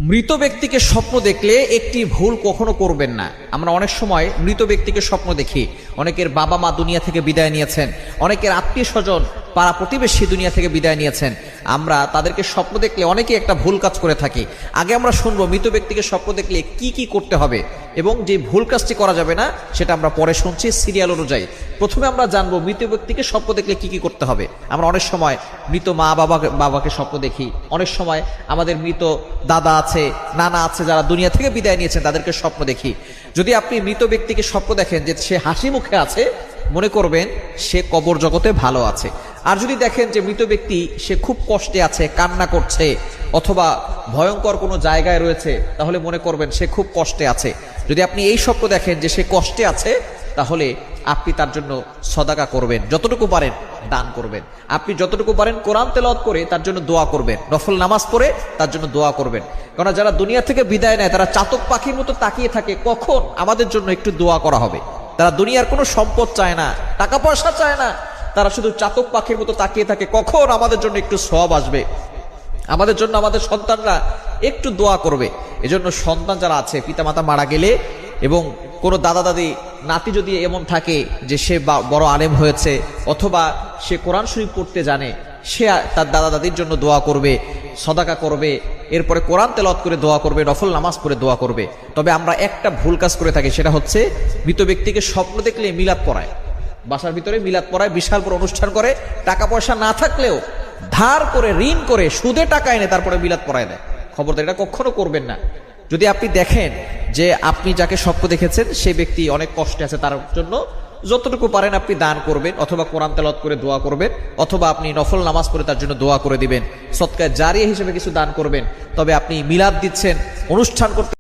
মৃত ব্যক্তিকে স্বপ্ন দেখলে একটি ভুল কখনো করবেন না। আমরা অনেক সময় মৃত ব্যক্তিকে স্বপ্ন দেখি। অনেকের বাবা মা দুনিয়া থেকে বিদায় নিয়েছেন, অনেকের আত্মীয় স্বজন পাড়া প্রতিবেশী দুনিয়া থেকে বিদায় নিয়েছেন। আমরা তাদেরকে স্বপ্ন দেখলে অনেকেই একটা ভুল কাজ করে থাকি। আগে আমরা শুনবো মৃত ব্যক্তিকে স্বপ্ন দেখলে কি কি করতে হবে এবং যে ভুল কাজটি করা যাবে না সেটা আমরা পরে শুনছি সিরিয়াল অনুযায়ী। প্রথমে আমরা জানবো মৃত ব্যক্তিকে স্বপ্ন দেখলে কি কি করতে হবে। আমরা অনেক সময় মৃত মা বাবাকে স্বপ্ন দেখি, অনেক সময় আমাদের মৃত দাদা আছে, নানা আছে, যারা দুনিয়া থেকে বিদায় নিয়েছেন তাদেরকে স্বপ্ন দেখি। যদি আপনি মৃত ব্যক্তিকে স্বপ্ন দেখেন যে সে হাসি মুখে আছে, মনে করবেন সে কবর জগতে ভালো আছে। আর যদি দেখেন যে মৃত ব্যক্তি সে খুব কষ্টে আছে, কান্না করছে অথবা ভয়ঙ্কর কোনো জায়গায় রয়েছে, তাহলে মনে করবেন সে খুব কষ্টে আছে। যদি আপনি এই স্বপ্ন দেখেন যে সে কষ্টে আছে, তাহলে আপনি তার জন্য সদাকা করবেন, যতটুকু পারেন দান করবেন। আপনি যতটুকু পারেন কোরআন তেলাওয়াত করে তার জন্য দোয়া করবেন, নফল নামাজ পড়ে তার জন্য দোয়া করবেন। কারণ যারা দুনিয়া থেকে বিদায় নেয় তারা চাতক পাখির মতো তাকিয়ে থাকে কখন আমাদের জন্য একটু দোয়া করা হবে। তারা দুনিয়ার কোনো সম্পদ চায় না, টাকা পয়সা চায় না, তারা শুধু চাতক পাখির মতো তাকিয়ে থাকে কখন আমাদের জন্য একটু সওয়াব আসবে, আমাদের জন্য আমাদের সন্তানরা একটু দোয়া করবে। এজন্য সন্তান যারা আছে, পিতামাতা মারা গেলে এবং কোনো দাদা দাদি নাতি যদি এমন থাকে যে সে বড় আলেম হয়েছে অথবা সে কোরআন শরীফ পড়তে জানে, সে তার দাদা দাদির জন্য দোয়া করবে, সদাকা করবে, এরপরে কোরআন তেলাওয়াত করে দোয়া করবে, নফল নামাজ পড়ে দোয়া করবে। তবে আমরা একটা ভুল কাজ করে থাকি, সেটা হচ্ছে মৃত ব্যক্তিকে স্বপ্ন দেখলে মিলাদ পড়ায়, বাসার ভিতরে মিলাদ পড়ায়, বিশাল বড় অনুষ্ঠান করে, টাকা পয়সা না থাকলেও ধার করে ঋণ করে সুদে টাকা এনে তারপরে মিলাদ পড়ায় দেয়। খবরদার, এটা কখনো করবেন না। যদি আপনি দেখেন যে আপনি যাকে স্বপ্ন দেখেছেন সেই ব্যক্তি অনেক কষ্টে আছে, তার জন্য যতটুকু পারেন আপনি দান করবেন, অথবা কোরআন তেলাওয়াত করে দোয়া করবেন, অথবা আপনি নফল নামাজ পড়ে তার জন্য দোয়া করে দিবেন, সদকায়ে জারিয়া হিসেবে কিছু দান করবেন। তবে আপনি মিলাদ দিচ্ছেন, অনুষ্ঠান করতে